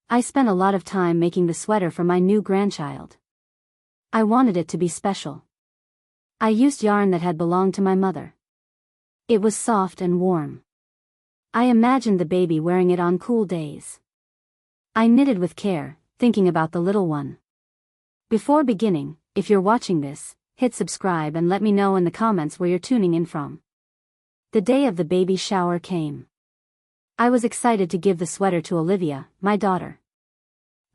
I spent a lot of time making the sweater for my new grandchild. I wanted it to be special. I used yarn that had belonged to my mother. It was soft and warm. I imagined the baby wearing it on cool days. I knitted with care, thinking about the little one. Before beginning, if you're watching this, hit subscribe and let me know in the comments where you're tuning in from. The day of the baby shower came. I was excited to give the sweater to Olivia, my daughter.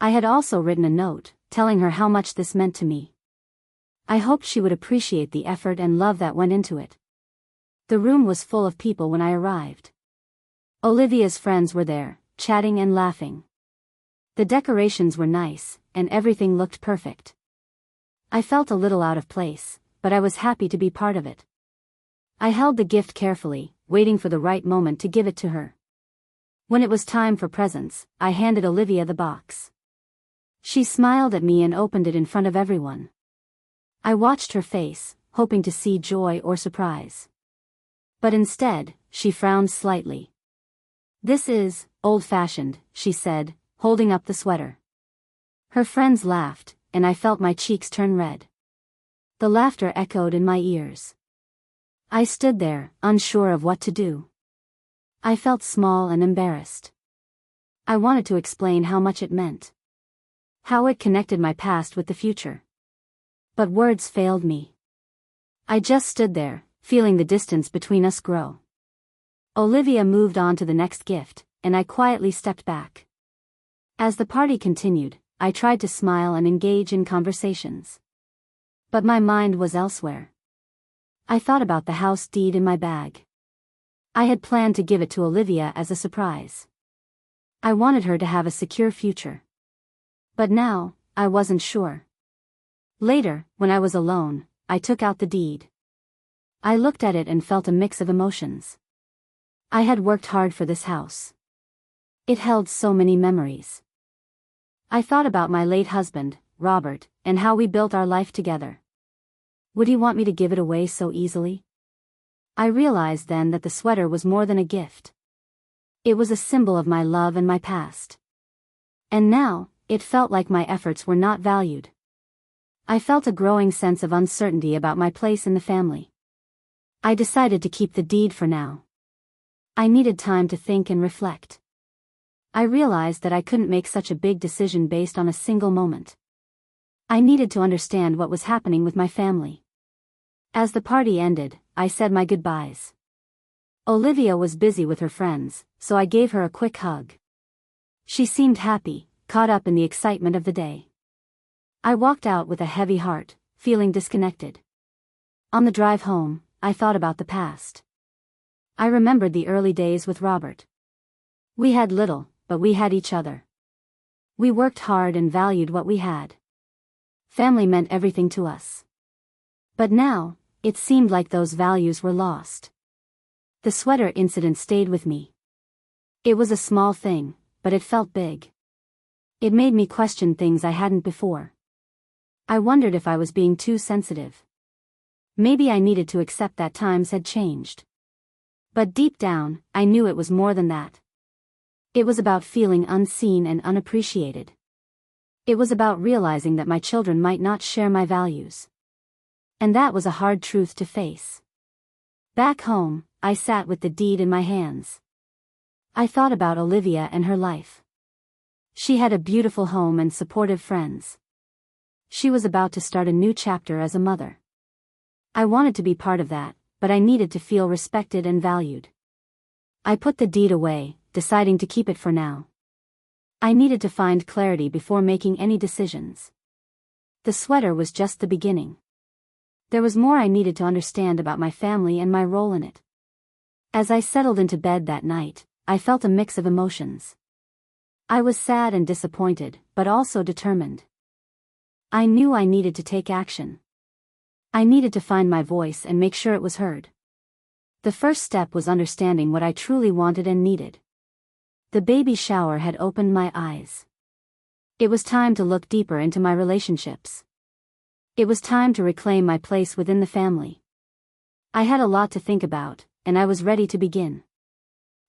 I had also written a note, telling her how much this meant to me. I hoped she would appreciate the effort and love that went into it. The room was full of people when I arrived. Olivia's friends were there, chatting and laughing. The decorations were nice, and everything looked perfect. I felt a little out of place, but I was happy to be part of it. I held the gift carefully, waiting for the right moment to give it to her. When it was time for presents, I handed Olivia the box. She smiled at me and opened it in front of everyone. I watched her face, hoping to see joy or surprise. But instead, she frowned slightly. "This is old-fashioned," she said, holding up the sweater. Her friends laughed, and I felt my cheeks turn red. The laughter echoed in my ears. I stood there, unsure of what to do. I felt small and embarrassed. I wanted to explain how much it meant. How it connected my past with the future. But words failed me. I just stood there, feeling the distance between us grow. Olivia moved on to the next gift, and I quietly stepped back. As the party continued, I tried to smile and engage in conversations. But my mind was elsewhere. I thought about the house deed in my bag. I had planned to give it to Olivia as a surprise. I wanted her to have a secure future. But now, I wasn't sure. Later, when I was alone, I took out the deed. I looked at it and felt a mix of emotions. I had worked hard for this house. It held so many memories. I thought about my late husband, Robert, and how we built our life together. Would he want me to give it away so easily? I realized then that the sweater was more than a gift. It was a symbol of my love and my past. And now, it felt like my efforts were not valued. I felt a growing sense of uncertainty about my place in the family. I decided to keep the deed for now. I needed time to think and reflect. I realized that I couldn't make such a big decision based on a single moment. I needed to understand what was happening with my family. As the party ended, I said my goodbyes. Olivia was busy with her friends, so I gave her a quick hug. She seemed happy, caught up in the excitement of the day. I walked out with a heavy heart, feeling disconnected. On the drive home, I thought about the past. I remembered the early days with Robert. We had little, but we had each other. We worked hard and valued what we had. Family meant everything to us. But now, it seemed like those values were lost. The sweater incident stayed with me. It was a small thing, but it felt big. It made me question things I hadn't before. I wondered if I was being too sensitive. Maybe I needed to accept that times had changed. But deep down, I knew it was more than that. It was about feeling unseen and unappreciated. It was about realizing that my children might not share my values. And that was a hard truth to face. Back home, I sat with the deed in my hands. I thought about Olivia and her life. She had a beautiful home and supportive friends. She was about to start a new chapter as a mother. I wanted to be part of that, but I needed to feel respected and valued. I put the deed away, deciding to keep it for now. I needed to find clarity before making any decisions. The sweater was just the beginning. There was more I needed to understand about my family and my role in it. As I settled into bed that night, I felt a mix of emotions. I was sad and disappointed, but also determined. I knew I needed to take action. I needed to find my voice and make sure it was heard. The first step was understanding what I truly wanted and needed. The baby shower had opened my eyes. It was time to look deeper into my relationships. It was time to reclaim my place within the family. I had a lot to think about, and I was ready to begin.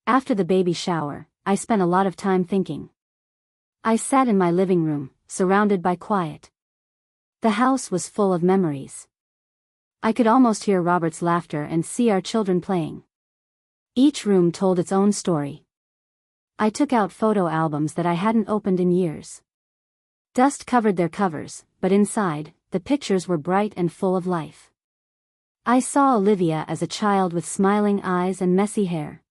After the baby shower, I spent a lot of time thinking. I sat in my living room, surrounded by quiet. The house was full of memories. I could almost hear Robert's laughter and see our children playing. Each room told its own story. I took out photo albums that I hadn't opened in years. Dust covered their covers, but inside, the pictures were bright and full of life. I saw Olivia as a child with smiling eyes and messy hair.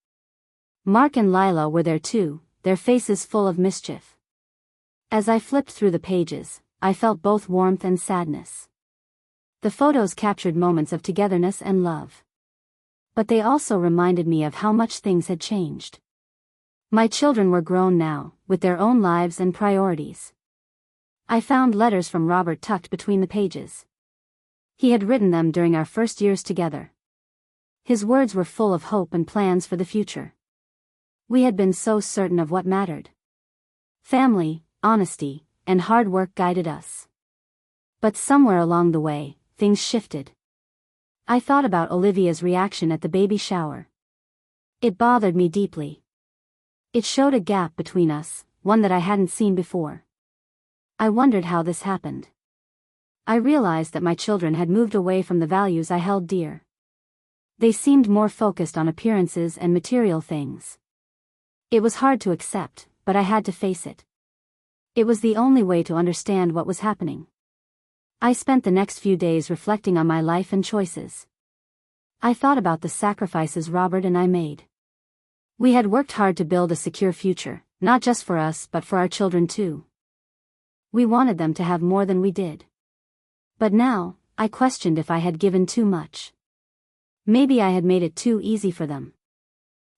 Mark and Lila were there too, their faces full of mischief. As I flipped through the pages, I felt both warmth and sadness. The photos captured moments of togetherness and love. But they also reminded me of how much things had changed. My children were grown now, with their own lives and priorities. I found letters from Robert tucked between the pages. He had written them during our first years together. His words were full of hope and plans for the future. We had been so certain of what mattered. Family, honesty, and hard work guided us. But somewhere along the way, things shifted. I thought about Olivia's reaction at the baby shower. It bothered me deeply. It showed a gap between us, one that I hadn't seen before. I wondered how this happened. I realized that my children had moved away from the values I held dear. They seemed more focused on appearances and material things. It was hard to accept, but I had to face it. It was the only way to understand what was happening. I spent the next few days reflecting on my life and choices. I thought about the sacrifices Robert and I made. We had worked hard to build a secure future, not just for us but for our children too. We wanted them to have more than we did. But now, I questioned if I had given too much. Maybe I had made it too easy for them.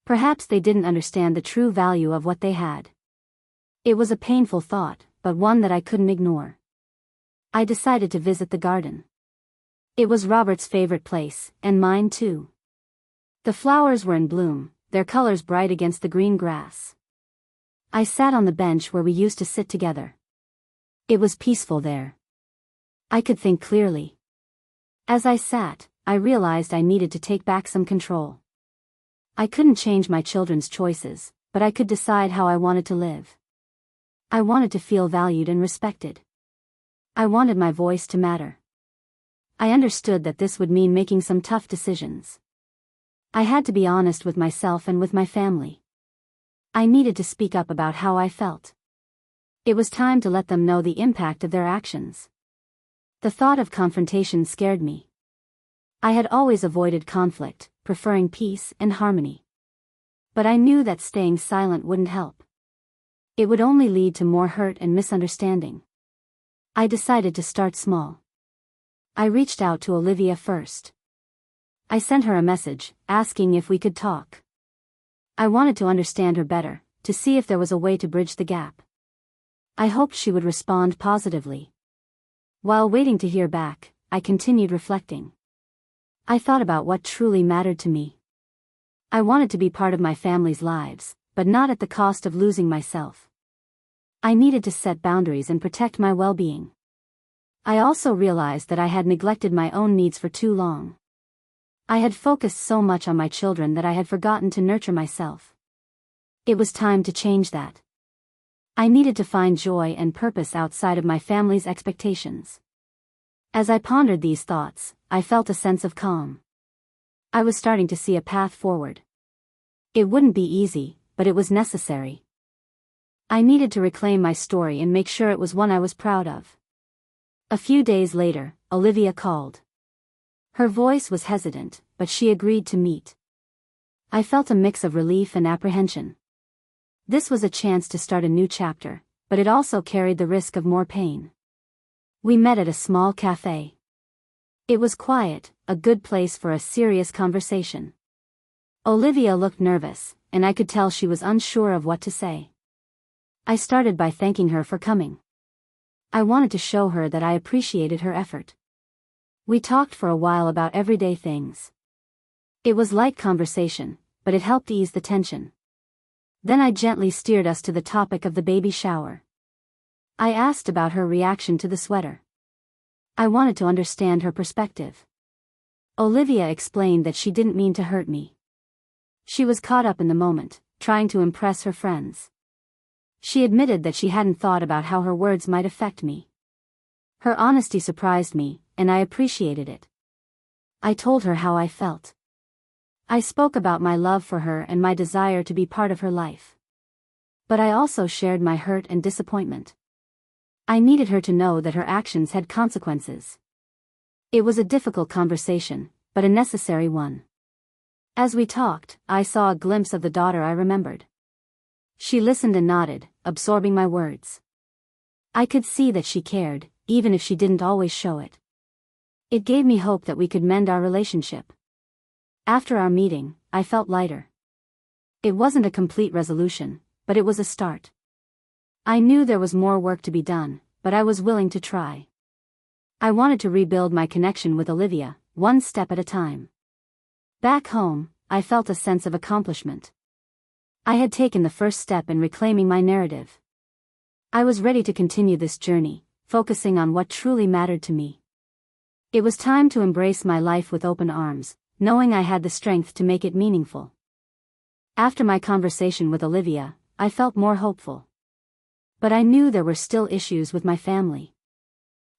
Perhaps they didn't understand the true value of what they had. It was a painful thought, but one that I couldn't ignore. I decided to visit the garden. It was Robert's favorite place, and mine too. The flowers were in bloom, their colors bright against the green grass. I sat on the bench where we used to sit together. It was peaceful there. I could think clearly. As I sat, I realized I needed to take back some control. I couldn't change my children's choices, but I could decide how I wanted to live. I wanted to feel valued and respected. I wanted my voice to matter. I understood that this would mean making some tough decisions. I had to be honest with myself and with my family. I needed to speak up about how I felt. It was time to let them know the impact of their actions. The thought of confrontation scared me. I had always avoided conflict, preferring peace and harmony. But I knew that staying silent wouldn't help. It would only lead to more hurt and misunderstanding. I decided to start small. I reached out to Olivia first. I sent her a message, asking if we could talk. I wanted to understand her better, to see if there was a way to bridge the gap. I hoped she would respond positively. While waiting to hear back, I continued reflecting. I thought about what truly mattered to me. I wanted to be part of my family's lives, but not at the cost of losing myself. I needed to set boundaries and protect my well-being. I also realized that I had neglected my own needs for too long. I had focused so much on my children that I had forgotten to nurture myself. It was time to change that. I needed to find joy and purpose outside of my family's expectations. As I pondered these thoughts, I felt a sense of calm. I was starting to see a path forward. It wouldn't be easy, but it was necessary. I needed to reclaim my story and make sure it was one I was proud of. A few days later, Olivia called. Her voice was hesitant, but she agreed to meet. I felt a mix of relief and apprehension. This was a chance to start a new chapter, but it also carried the risk of more pain. We met at a small cafe. It was quiet, a good place for a serious conversation. Olivia looked nervous, and I could tell she was unsure of what to say. I started by thanking her for coming. I wanted to show her that I appreciated her effort. We talked for a while about everyday things. It was light conversation, but it helped ease the tension. Then I gently steered us to the topic of the baby shower. I asked about her reaction to the sweater. I wanted to understand her perspective. Olivia explained that she didn't mean to hurt me. She was caught up in the moment, trying to impress her friends. She admitted that she hadn't thought about how her words might affect me. Her honesty surprised me, and I appreciated it. I told her how I felt. I spoke about my love for her and my desire to be part of her life. But I also shared my hurt and disappointment. I needed her to know that her actions had consequences. It was a difficult conversation, but a necessary one. As we talked, I saw a glimpse of the daughter I remembered. She listened and nodded, absorbing my words. I could see that she cared, even if she didn't always show it. It gave me hope that we could mend our relationship. After our meeting, I felt lighter. It wasn't a complete resolution, but it was a start. I knew there was more work to be done, but I was willing to try. I wanted to rebuild my connection with Olivia, one step at a time. Back home, I felt a sense of accomplishment. I had taken the first step in reclaiming my narrative. I was ready to continue this journey, focusing on what truly mattered to me. It was time to embrace my life with open arms, knowing I had the strength to make it meaningful. After my conversation with Olivia, I felt more hopeful. But I knew there were still issues with my family.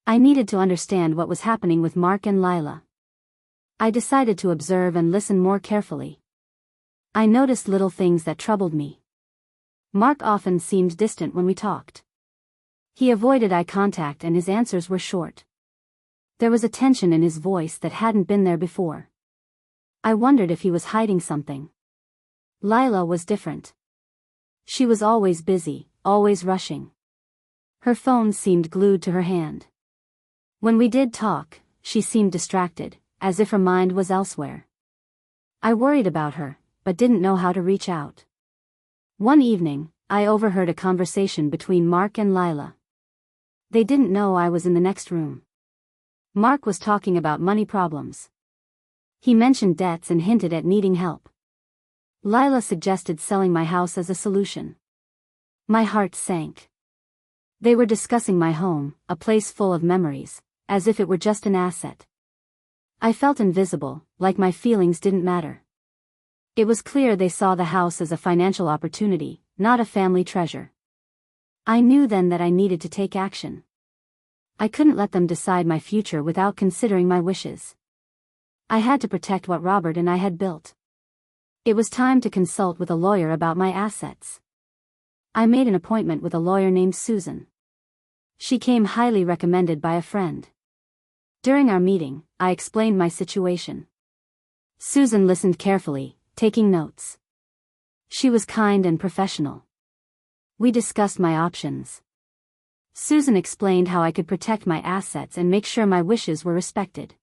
I needed to understand what was happening with Mark and Lila. I decided to observe and listen more carefully. I noticed little things that troubled me. Mark often seemed distant when we talked. He avoided eye contact and his answers were short. There was a tension in his voice that hadn't been there before. I wondered if he was hiding something. Lila was different. She was always busy, always rushing. Her phone seemed glued to her hand. When we did talk, she seemed distracted, as if her mind was elsewhere. I worried about her, but didn't know how to reach out. One evening, I overheard a conversation between Mark and Lila. They didn't know I was in the next room. Mark was talking about money problems. He mentioned debts and hinted at needing help. Lila suggested selling my house as a solution. My heart sank. They were discussing my home, a place full of memories, as if it were just an asset. I felt invisible, like my feelings didn't matter. It was clear they saw the house as a financial opportunity, not a family treasure. I knew then that I needed to take action. I couldn't let them decide my future without considering my wishes. I had to protect what Robert and I had built. It was time to consult with a lawyer about my assets. I made an appointment with a lawyer named Susan. She came highly recommended by a friend. During our meeting, I explained my situation. Susan listened carefully, taking notes. She was kind and professional. We discussed my options. Susan explained how I could protect my assets and make sure my wishes were respected.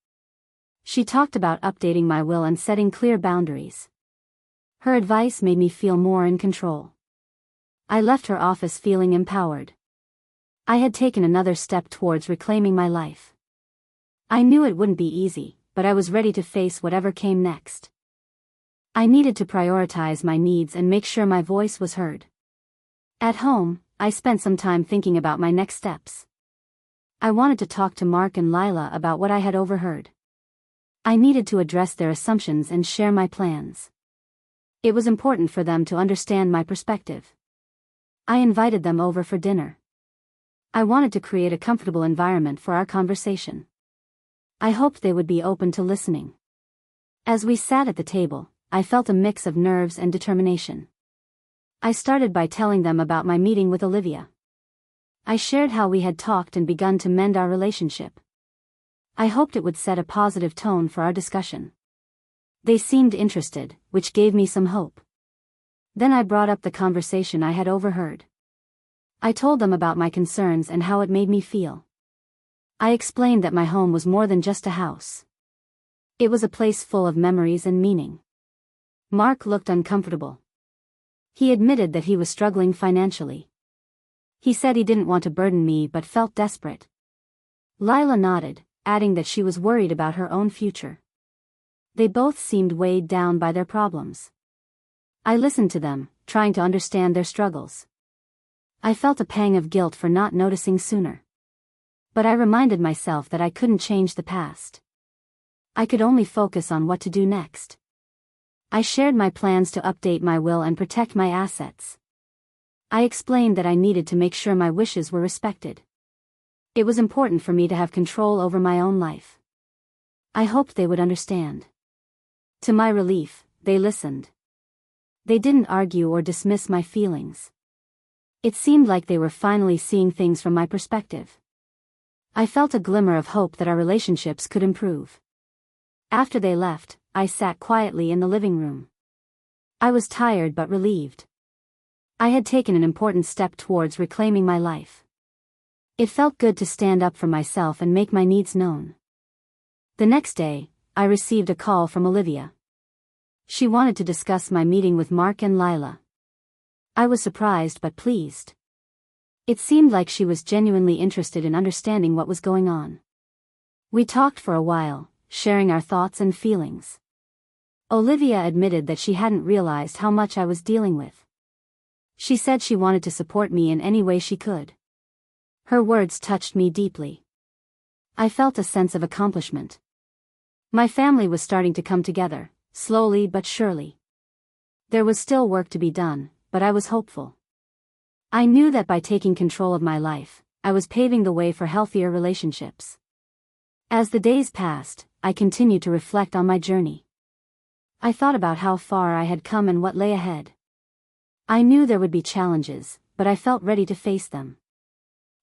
She talked about updating my will and setting clear boundaries. Her advice made me feel more in control. I left her office feeling empowered. I had taken another step towards reclaiming my life. I knew it wouldn't be easy, but I was ready to face whatever came next. I needed to prioritize my needs and make sure my voice was heard. At home, I spent some time thinking about my next steps. I wanted to talk to Mark and Lila about what I had overheard. I needed to address their assumptions and share my plans. It was important for them to understand my perspective. I invited them over for dinner. I wanted to create a comfortable environment for our conversation. I hoped they would be open to listening. As we sat at the table, I felt a mix of nerves and determination. I started by telling them about my meeting with Olivia. I shared how we had talked and begun to mend our relationship. I hoped it would set a positive tone for our discussion. They seemed interested, which gave me some hope. Then I brought up the conversation I had overheard. I told them about my concerns and how it made me feel. I explained that my home was more than just a house. It was a place full of memories and meaning. Mark looked uncomfortable. He admitted that he was struggling financially. He said he didn't want to burden me but felt desperate. Lila nodded, adding that she was worried about her own future. They both seemed weighed down by their problems. I listened to them, trying to understand their struggles. I felt a pang of guilt for not noticing sooner. But I reminded myself that I couldn't change the past. I could only focus on what to do next. I shared my plans to update my will and protect my assets. I explained that I needed to make sure my wishes were respected. It was important for me to have control over my own life. I hoped they would understand. To my relief, they listened. They didn't argue or dismiss my feelings. It seemed like they were finally seeing things from my perspective. I felt a glimmer of hope that our relationships could improve. After they left, I sat quietly in the living room. I was tired but relieved. I had taken an important step towards reclaiming my life. It felt good to stand up for myself and make my needs known. The next day, I received a call from Olivia. She wanted to discuss my meeting with Mark and Lila. I was surprised but pleased. It seemed like she was genuinely interested in understanding what was going on. We talked for a while, sharing our thoughts and feelings. Olivia admitted that she hadn't realized how much I was dealing with. She said she wanted to support me in any way she could. Her words touched me deeply. I felt a sense of accomplishment. My family was starting to come together, slowly but surely. There was still work to be done, but I was hopeful. I knew that by taking control of my life, I was paving the way for healthier relationships. As the days passed, I continued to reflect on my journey. I thought about how far I had come and what lay ahead. I knew there would be challenges, but I felt ready to face them.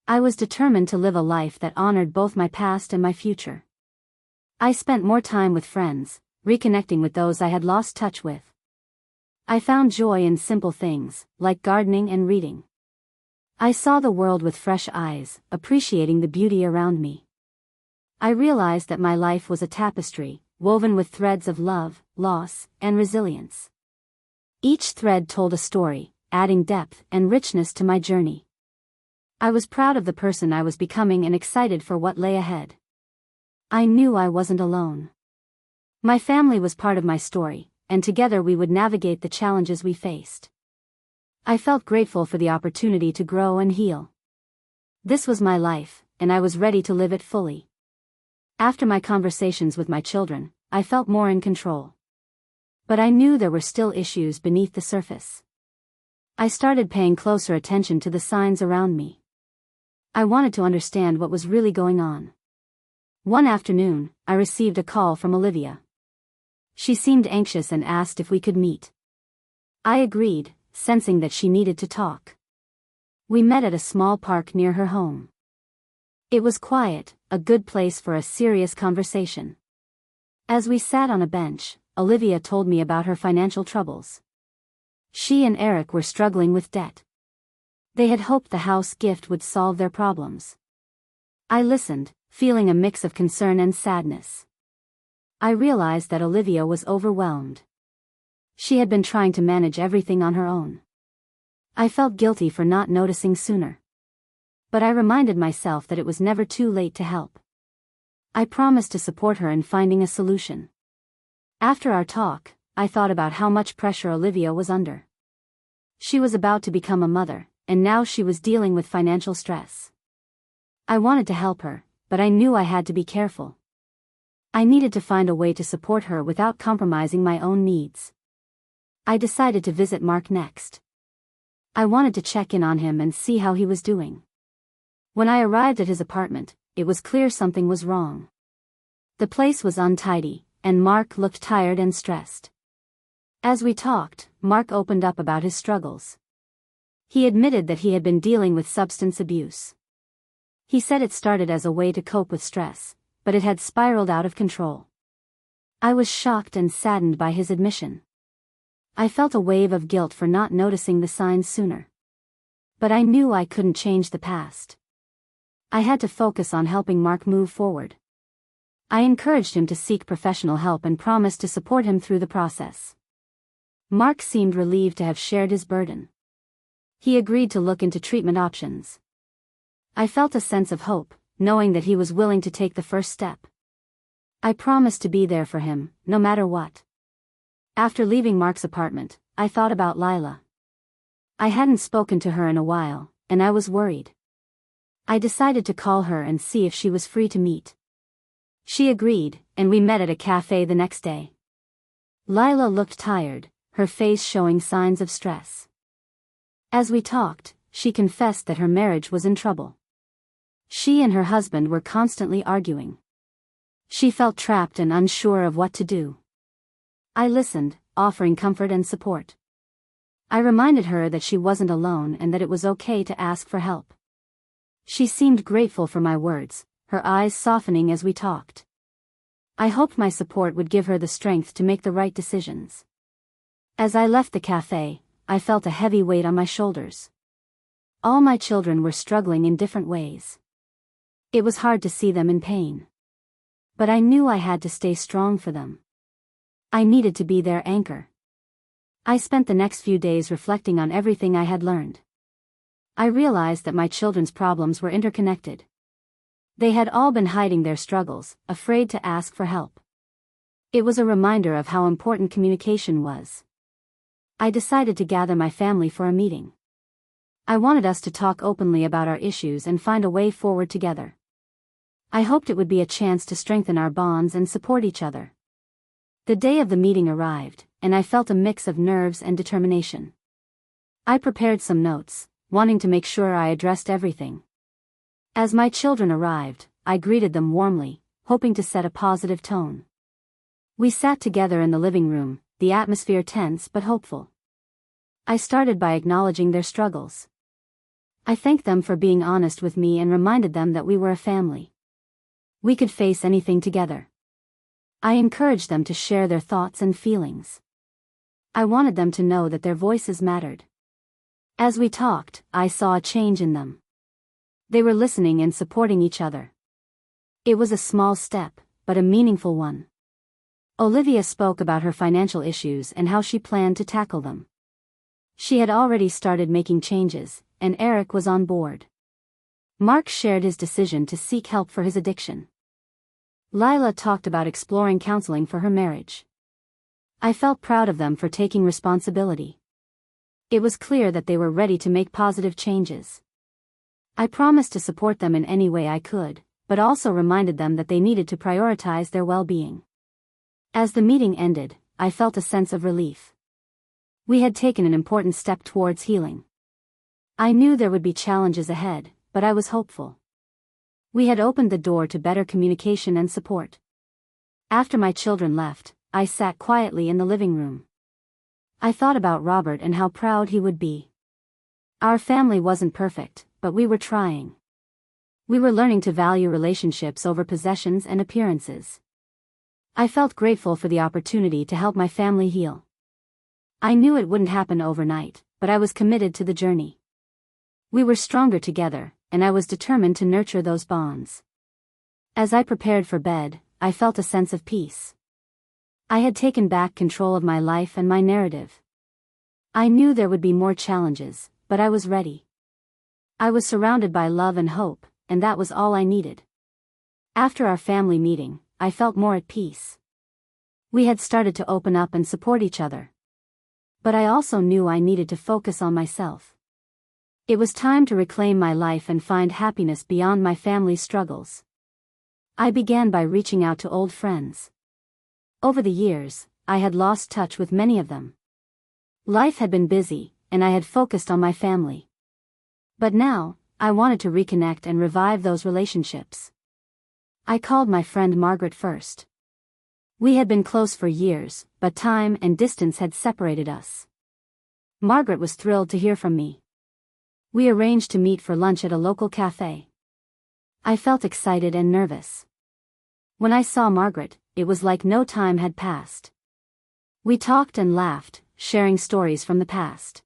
I was determined to live a life that honored both my past and my future. I spent more time with friends, reconnecting with those I had lost touch with. I found joy in simple things, like gardening and reading. I saw the world with fresh eyes, appreciating the beauty around me. I realized that my life was a tapestry, woven with threads of love, loss, and resilience. Each thread told a story, adding depth and richness to my journey. I was proud of the person I was becoming and excited for what lay ahead. I knew I wasn't alone. My family was part of my story, and together we would navigate the challenges we faced. I felt grateful for the opportunity to grow and heal. This was my life, and I was ready to live it fully. After my conversations with my children, I felt more in control. But I knew there were still issues beneath the surface. I started paying closer attention to the signs around me. I wanted to understand what was really going on. One afternoon, I received a call from Olivia. She seemed anxious and asked if we could meet. I agreed, sensing that she needed to talk. We met at a small park near her home. It was quiet, a good place for a serious conversation. As we sat on a bench, Olivia told me about her financial troubles. She and Eric were struggling with debt. They had hoped the house gift would solve their problems. I listened, feeling a mix of concern and sadness. I realized that Olivia was overwhelmed. She had been trying to manage everything on her own. I felt guilty for not noticing sooner. But I reminded myself that it was never too late to help. I promised to support her in finding a solution. After our talk, I thought about how much pressure Olivia was under. She was about to become a mother, and now she was dealing with financial stress. I wanted to help her, but I knew I had to be careful. I needed to find a way to support her without compromising my own needs. I decided to visit Mark next. I wanted to check in on him and see how he was doing. When I arrived at his apartment, it was clear something was wrong. The place was untidy, and Mark looked tired and stressed. As we talked, Mark opened up about his struggles. He admitted that he had been dealing with substance abuse. He said it started as a way to cope with stress, but it had spiraled out of control. I was shocked and saddened by his admission. I felt a wave of guilt for not noticing the signs sooner. But I knew I couldn't change the past. I had to focus on helping Mark move forward. I encouraged him to seek professional help and promised to support him through the process. Mark seemed relieved to have shared his burden. He agreed to look into treatment options. I felt a sense of hope, knowing that he was willing to take the first step. I promised to be there for him, no matter what. After leaving Mark's apartment, I thought about Lila. I hadn't spoken to her in a while, and I was worried. I decided to call her and see if she was free to meet. She agreed, and we met at a cafe the next day. Lila looked tired, her face showing signs of stress. As we talked, she confessed that her marriage was in trouble. She and her husband were constantly arguing. She felt trapped and unsure of what to do. I listened, offering comfort and support. I reminded her that she wasn't alone and that it was okay to ask for help. She seemed grateful for my words, her eyes softening as we talked. I hoped my support would give her the strength to make the right decisions. As I left the cafe, I felt a heavy weight on my shoulders. All my children were struggling in different ways. It was hard to see them in pain. But I knew I had to stay strong for them. I needed to be their anchor. I spent the next few days reflecting on everything I had learned. I realized that my children's problems were interconnected. They had all been hiding their struggles, afraid to ask for help. It was a reminder of how important communication was. I decided to gather my family for a meeting. I wanted us to talk openly about our issues and find a way forward together. I hoped it would be a chance to strengthen our bonds and support each other. The day of the meeting arrived, and I felt a mix of nerves and determination. I prepared some notes, wanting to make sure I addressed everything. As my children arrived, I greeted them warmly, hoping to set a positive tone. We sat together in the living room, the atmosphere tense but hopeful. I started by acknowledging their struggles. I thanked them for being honest with me and reminded them that we were a family. We could face anything together. I encouraged them to share their thoughts and feelings. I wanted them to know that their voices mattered. As we talked, I saw a change in them. They were listening and supporting each other. It was a small step, but a meaningful one. Olivia spoke about her financial issues and how she planned to tackle them. She had already started making changes, and Eric was on board. Mark shared his decision to seek help for his addiction. Lila talked about exploring counseling for her marriage. I felt proud of them for taking responsibility. It was clear that they were ready to make positive changes. I promised to support them in any way I could, but also reminded them that they needed to prioritize their well-being. As the meeting ended, I felt a sense of relief. We had taken an important step towards healing. I knew there would be challenges ahead, but I was hopeful. We had opened the door to better communication and support. After my children left, I sat quietly in the living room. I thought about Robert and how proud he would be. Our family wasn't perfect, but we were trying. We were learning to value relationships over possessions and appearances. I felt grateful for the opportunity to help my family heal. I knew it wouldn't happen overnight, but I was committed to the journey. We were stronger together, and I was determined to nurture those bonds. As I prepared for bed, I felt a sense of peace. I had taken back control of my life and my narrative. I knew there would be more challenges, but I was ready. I was surrounded by love and hope, and that was all I needed. After our family meeting, I felt more at peace. We had started to open up and support each other. But I also knew I needed to focus on myself. It was time to reclaim my life and find happiness beyond my family's struggles. I began by reaching out to old friends. Over the years, I had lost touch with many of them. Life had been busy, and I had focused on my family. But now, I wanted to reconnect and revive those relationships. I called my friend Margaret first. We had been close for years, but time and distance had separated us. Margaret was thrilled to hear from me. We arranged to meet for lunch at a local cafe. I felt excited and nervous. When I saw Margaret, it was like no time had passed. We talked and laughed, sharing stories from the past.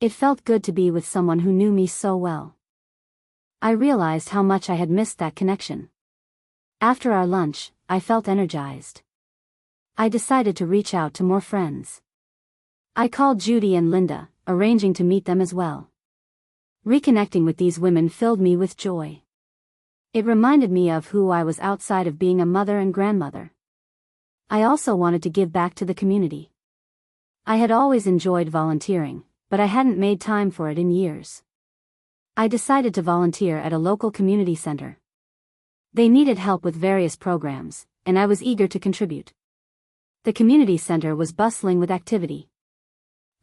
It felt good to be with someone who knew me so well. I realized how much I had missed that connection. After our lunch, I felt energized. I decided to reach out to more friends. I called Judy and Linda, arranging to meet them as well. Reconnecting with these women filled me with joy. It reminded me of who I was outside of being a mother and grandmother. I also wanted to give back to the community. I had always enjoyed volunteering, but I hadn't made time for it in years. I decided to volunteer at a local community center. They needed help with various programs, and I was eager to contribute. The community center was bustling with activity.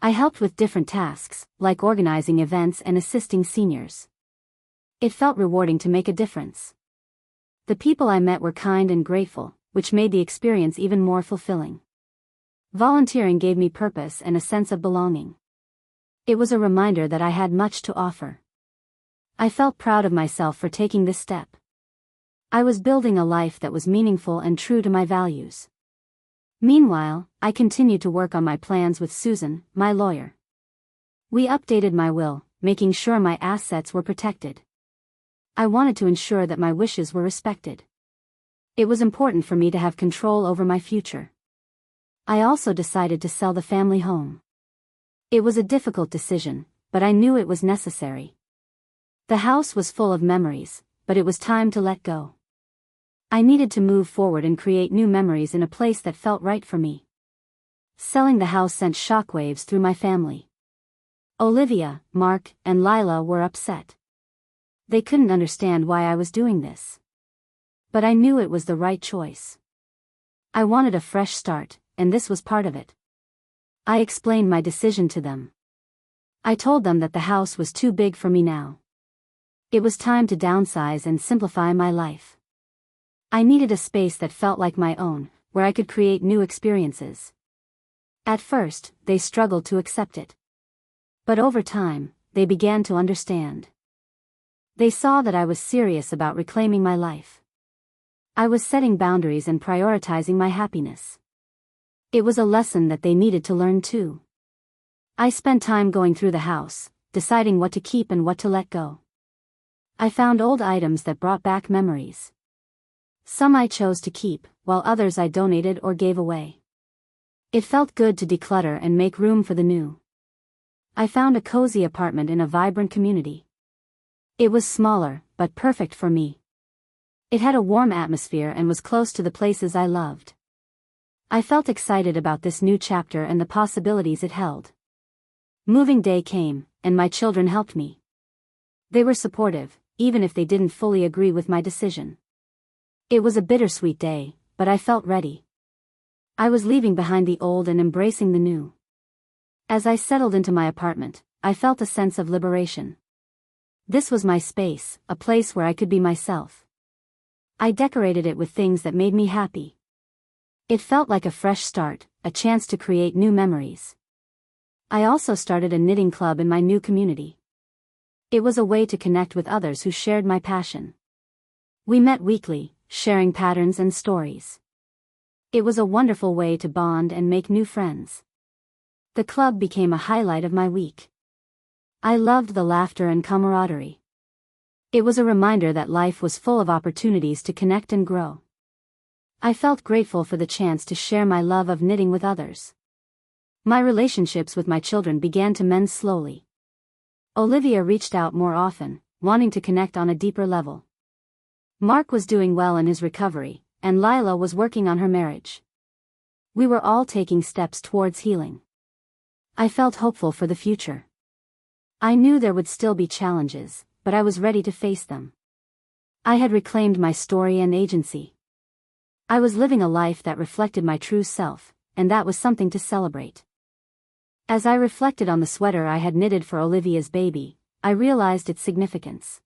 I helped with different tasks, like organizing events and assisting seniors. It felt rewarding to make a difference. The people I met were kind and grateful, which made the experience even more fulfilling. Volunteering gave me purpose and a sense of belonging. It was a reminder that I had much to offer. I felt proud of myself for taking this step. I was building a life that was meaningful and true to my values. Meanwhile, I continued to work on my plans with Susan, my lawyer. We updated my will, making sure my assets were protected. I wanted to ensure that my wishes were respected. It was important for me to have control over my future. I also decided to sell the family home. It was a difficult decision, but I knew it was necessary. The house was full of memories, but it was time to let go. I needed to move forward and create new memories in a place that felt right for me. Selling the house sent shockwaves through my family. Olivia, Mark, and Lila were upset. They couldn't understand why I was doing this. But I knew it was the right choice. I wanted a fresh start, and this was part of it. I explained my decision to them. I told them that the house was too big for me now. It was time to downsize and simplify my life. I needed a space that felt like my own, where I could create new experiences. At first, they struggled to accept it. But over time, they began to understand. They saw that I was serious about reclaiming my life. I was setting boundaries and prioritizing my happiness. It was a lesson that they needed to learn too. I spent time going through the house, deciding what to keep and what to let go. I found old items that brought back memories. Some I chose to keep, while others I donated or gave away. It felt good to declutter and make room for the new. I found a cozy apartment in a vibrant community. It was smaller, but perfect for me. It had a warm atmosphere and was close to the places I loved. I felt excited about this new chapter and the possibilities it held. Moving day came, and my children helped me. They were supportive, even if they didn't fully agree with my decision. It was a bittersweet day, but I felt ready. I was leaving behind the old and embracing the new. As I settled into my apartment, I felt a sense of liberation. This was my space, a place where I could be myself. I decorated it with things that made me happy. It felt like a fresh start, a chance to create new memories. I also started a knitting club in my new community. It was a way to connect with others who shared my passion. We met weekly, sharing patterns and stories. It was a wonderful way to bond and make new friends. The club became a highlight of my week. I loved the laughter and camaraderie. It was a reminder that life was full of opportunities to connect and grow. I felt grateful for the chance to share my love of knitting with others. My relationships with my children began to mend slowly. Olivia reached out more often, wanting to connect on a deeper level. Mark was doing well in his recovery, and Lila was working on her marriage. We were all taking steps towards healing. I felt hopeful for the future. I knew there would still be challenges, but I was ready to face them. I had reclaimed my story and agency. I was living a life that reflected my true self, and that was something to celebrate. As I reflected on the sweater I had knitted for Olivia's baby, I realized its significance.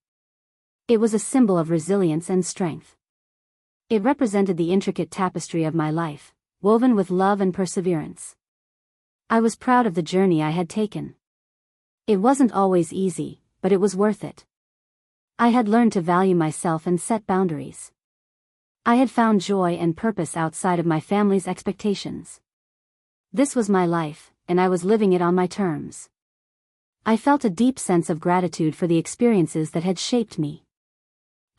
It was a symbol of resilience and strength. It represented the intricate tapestry of my life, woven with love and perseverance. I was proud of the journey I had taken. It wasn't always easy, but it was worth it. I had learned to value myself and set boundaries. I had found joy and purpose outside of my family's expectations. This was my life, and I was living it on my terms. I felt a deep sense of gratitude for the experiences that had shaped me.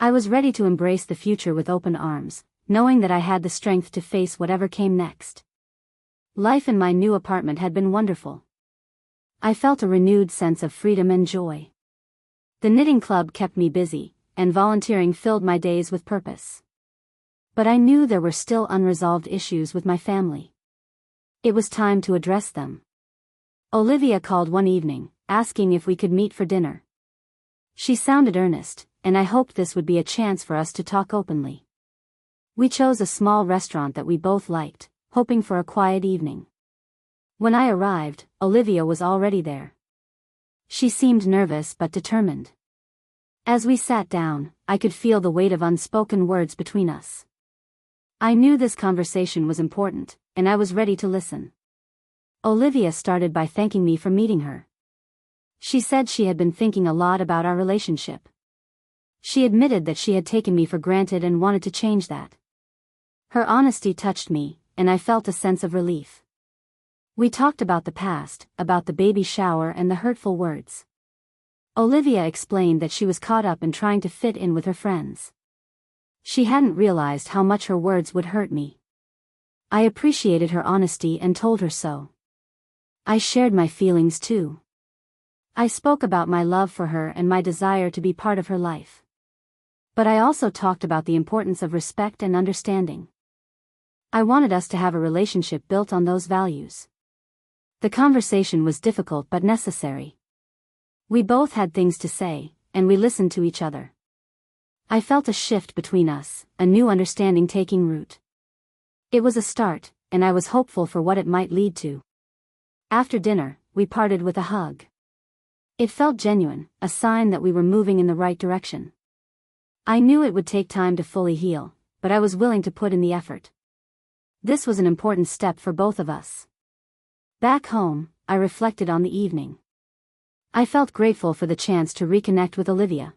I was ready to embrace the future with open arms, knowing that I had the strength to face whatever came next. Life in my new apartment had been wonderful. I felt a renewed sense of freedom and joy. The knitting club kept me busy, and volunteering filled my days with purpose. But I knew there were still unresolved issues with my family. It was time to address them. Olivia called one evening, asking if we could meet for dinner. She sounded earnest, and I hoped this would be a chance for us to talk openly. We chose a small restaurant that we both liked, hoping for a quiet evening. When I arrived, Olivia was already there. She seemed nervous but determined. As we sat down, I could feel the weight of unspoken words between us. I knew this conversation was important, and I was ready to listen. Olivia started by thanking me for meeting her. She said she had been thinking a lot about our relationship. She admitted that she had taken me for granted and wanted to change that. Her honesty touched me, and I felt a sense of relief. We talked about the past, about the baby shower and the hurtful words. Olivia explained that she was caught up in trying to fit in with her friends. She hadn't realized how much her words would hurt me. I appreciated her honesty and told her so. I shared my feelings too. I spoke about my love for her and my desire to be part of her life. But I also talked about the importance of respect and understanding. I wanted us to have a relationship built on those values. The conversation was difficult but necessary. We both had things to say, and we listened to each other. I felt a shift between us, a new understanding taking root. It was a start, and I was hopeful for what it might lead to. After dinner, we parted with a hug. It felt genuine, a sign that we were moving in the right direction. I knew it would take time to fully heal, but I was willing to put in the effort. This was an important step for both of us. Back home, I reflected on the evening. I felt grateful for the chance to reconnect with Olivia.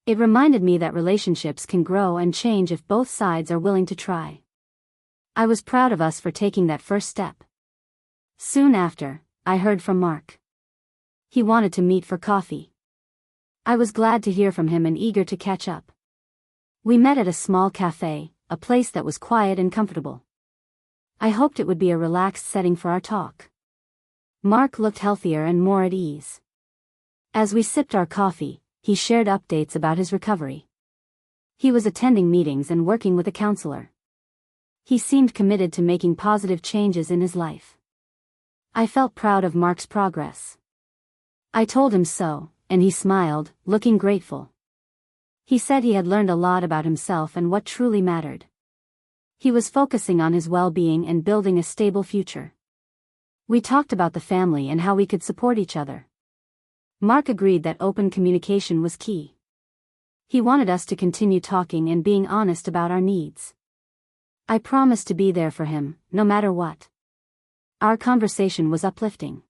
It reminded me that relationships can grow and change if both sides are willing to try. I was proud of us for taking that first step. Soon after, I heard from Mark. He wanted to meet for coffee. I was glad to hear from him and eager to catch up. We met at a small cafe, a place that was quiet and comfortable. I hoped it would be a relaxed setting for our talk. Mark looked healthier and more at ease. As we sipped our coffee, he shared updates about his recovery. He was attending meetings and working with a counselor. He seemed committed to making positive changes in his life. I felt proud of Mark's progress. I told him so, and he smiled, looking grateful. He said he had learned a lot about himself and what truly mattered. He was focusing on his well-being and building a stable future. We talked about the family and how we could support each other. Mark agreed that open communication was key. He wanted us to continue talking and being honest about our needs. I promised to be there for him, no matter what. Our conversation was uplifting.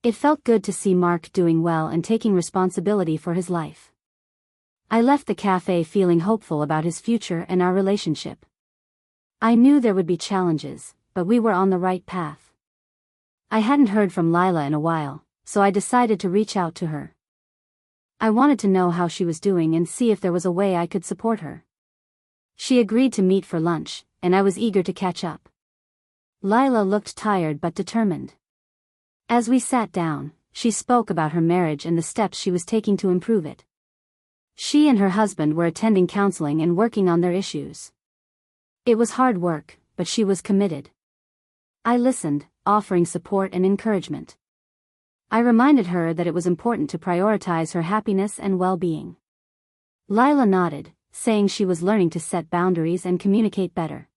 It felt good to see Mark doing well and taking responsibility for his life. I left the cafe feeling hopeful about his future and our relationship. I knew there would be challenges, but we were on the right path. I hadn't heard from Lila in a while, so I decided to reach out to her. I wanted to know how she was doing and see if there was a way I could support her. She agreed to meet for lunch, and I was eager to catch up. Lila looked tired but determined. As we sat down, she spoke about her marriage and the steps she was taking to improve it. She and her husband were attending counseling and working on their issues. It was hard work, but she was committed. I listened, offering support and encouragement. I reminded her that it was important to prioritize her happiness and well-being. Lila nodded, saying she was learning to set boundaries and communicate better.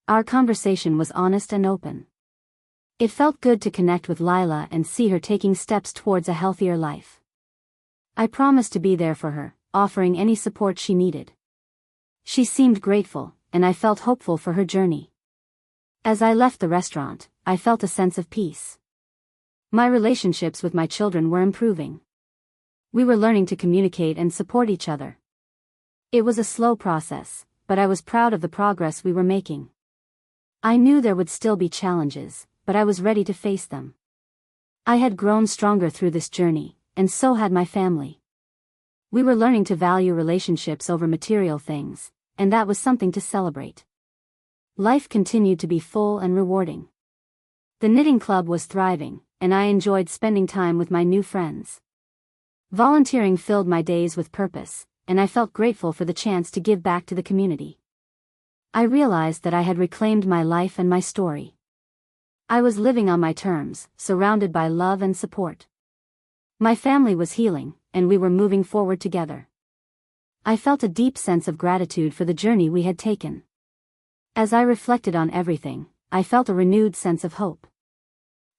Our conversation was honest and open. It felt good to connect with Lila and see her taking steps towards a healthier life. I promised to be there for her, offering any support she needed. She seemed grateful, and I felt hopeful for her journey. As I left the restaurant, I felt a sense of peace. My relationships with my children were improving. We were learning to communicate and support each other. It was a slow process, but I was proud of the progress we were making. I knew there would still be challenges, but I was ready to face them. I had grown stronger through this journey, and so had my family. We were learning to value relationships over material things, and that was something to celebrate. Life continued to be full and rewarding. The knitting club was thriving, and I enjoyed spending time with my new friends. Volunteering filled my days with purpose, and I felt grateful for the chance to give back to the community. I realized that I had reclaimed my life and my story. I was living on my terms, surrounded by love and support. My family was healing, and we were moving forward together. I felt a deep sense of gratitude for the journey we had taken. As I reflected on everything, I felt a renewed sense of hope.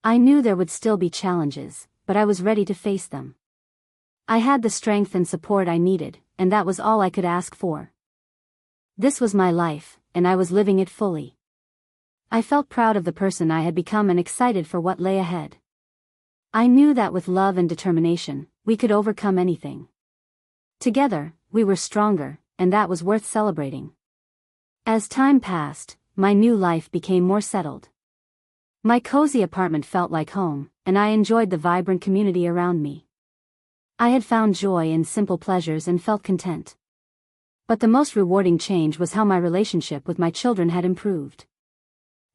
I knew there would still be challenges, but I was ready to face them. I had the strength and support I needed, and that was all I could ask for. This was my life, and I was living it fully. I felt proud of the person I had become and excited for what lay ahead. I knew that with love and determination, we could overcome anything. Together, we were stronger, and that was worth celebrating. As time passed, my new life became more settled. My cozy apartment felt like home, and I enjoyed the vibrant community around me. I had found joy in simple pleasures and felt content. But the most rewarding change was how my relationship with my children had improved.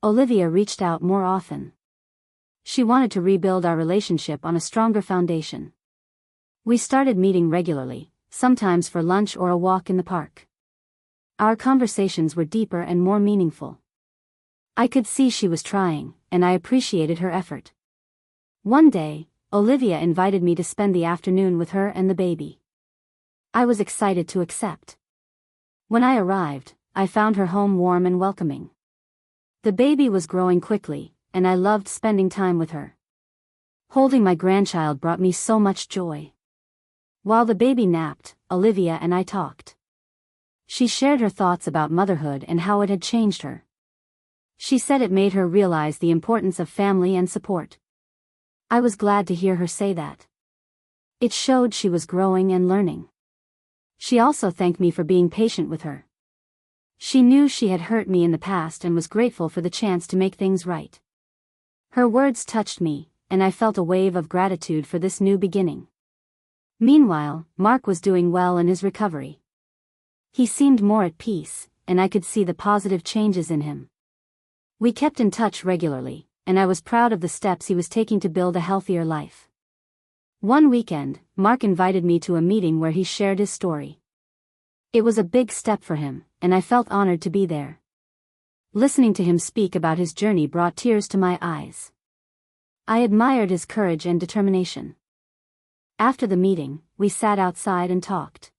Olivia reached out more often. She wanted to rebuild our relationship on a stronger foundation. We started meeting regularly, sometimes for lunch or a walk in the park. Our conversations were deeper and more meaningful. I could see she was trying, and I appreciated her effort. One day, Olivia invited me to spend the afternoon with her and the baby. I was excited to accept. When I arrived, I found her home warm and welcoming. The baby was growing quickly, and I loved spending time with her. Holding my grandchild brought me so much joy. While the baby napped, Olivia and I talked. She shared her thoughts about motherhood and how it had changed her. She said it made her realize the importance of family and support. I was glad to hear her say that. It showed she was growing and learning. She also thanked me for being patient with her. She knew she had hurt me in the past and was grateful for the chance to make things right. Her words touched me, and I felt a wave of gratitude for this new beginning. Meanwhile, Mark was doing well in his recovery. He seemed more at peace, and I could see the positive changes in him. We kept in touch regularly, and I was proud of the steps he was taking to build a healthier life. One weekend, Mark invited me to a meeting where he shared his story. It was a big step for him, and I felt honored to be there. Listening to him speak about his journey brought tears to my eyes. I admired his courage and determination. After the meeting, we sat outside and talked.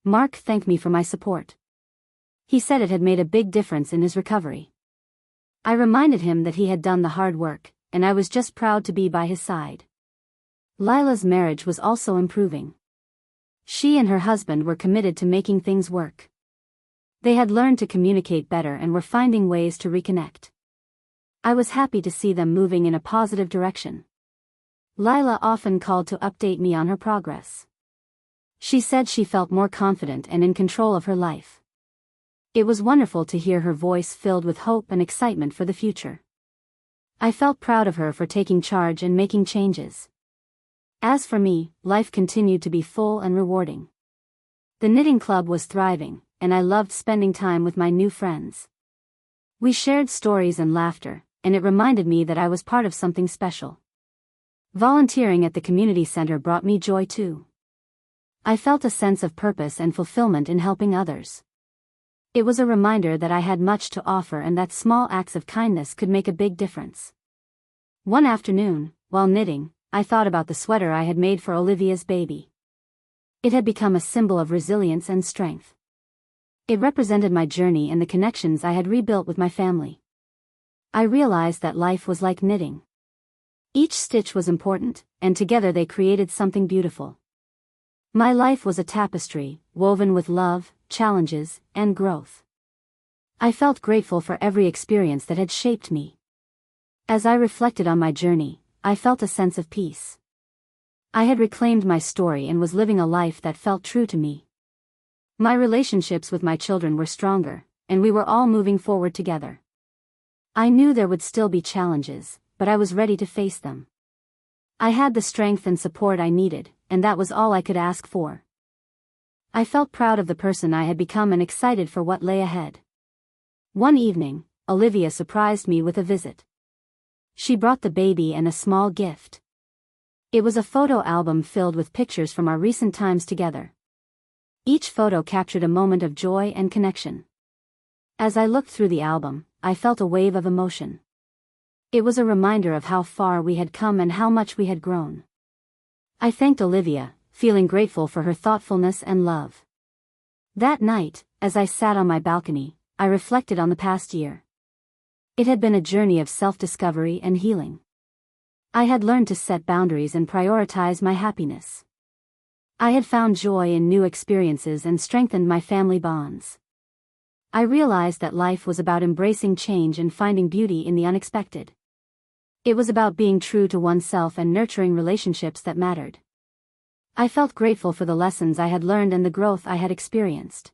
Mark thanked me for my support. He said it had made a big difference in his recovery. I reminded him that he had done the hard work, and I was just proud to be by his side. Lila's marriage was also improving. She and her husband were committed to making things work. They had learned to communicate better and were finding ways to reconnect. I was happy to see them moving in a positive direction. Lila often called to update me on her progress. She said she felt more confident and in control of her life. It was wonderful to hear her voice filled with hope and excitement for the future. I felt proud of her for taking charge and making changes. As for me, life continued to be full and rewarding. The knitting club was thriving, and I loved spending time with my new friends. We shared stories and laughter, and it reminded me that I was part of something special. Volunteering at the community center brought me joy too. I felt a sense of purpose and fulfillment in helping others. It was a reminder that I had much to offer and that small acts of kindness could make a big difference. One afternoon, while knitting, I thought about the sweater I had made for Olivia's baby. It had become a symbol of resilience and strength. It represented my journey and the connections I had rebuilt with my family. I realized that life was like knitting. Each stitch was important, and together they created something beautiful. My life was a tapestry, woven with love, challenges, and growth. I felt grateful for every experience that had shaped me. As I reflected on my journey, I felt a sense of peace. I had reclaimed my story and was living a life that felt true to me. My relationships with my children were stronger, and we were all moving forward together. I knew there would still be challenges, but I was ready to face them. I had the strength and support I needed, and that was all I could ask for. I felt proud of the person I had become and excited for what lay ahead. One evening, Olivia surprised me with a visit. She brought the baby and a small gift. It was a photo album filled with pictures from our recent times together. Each photo captured a moment of joy and connection. As I looked through the album, I felt a wave of emotion. It was a reminder of how far we had come and how much we had grown. I thanked Olivia, feeling grateful for her thoughtfulness and love. That night, as I sat on my balcony, I reflected on the past year. It had been a journey of self-discovery and healing. I had learned to set boundaries and prioritize my happiness. I had found joy in new experiences and strengthened my family bonds. I realized that life was about embracing change and finding beauty in the unexpected. It was about being true to oneself and nurturing relationships that mattered. I felt grateful for the lessons I had learned and the growth I had experienced.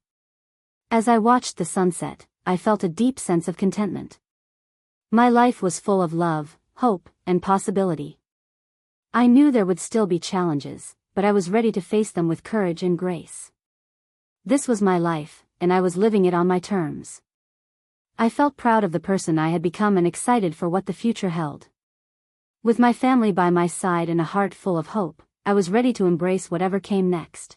As I watched the sunset, I felt a deep sense of contentment. My life was full of love, hope, and possibility. I knew there would still be challenges, but I was ready to face them with courage and grace. This was my life, and I was living it on my terms. I felt proud of the person I had become and excited for what the future held. With my family by my side and a heart full of hope, I was ready to embrace whatever came next.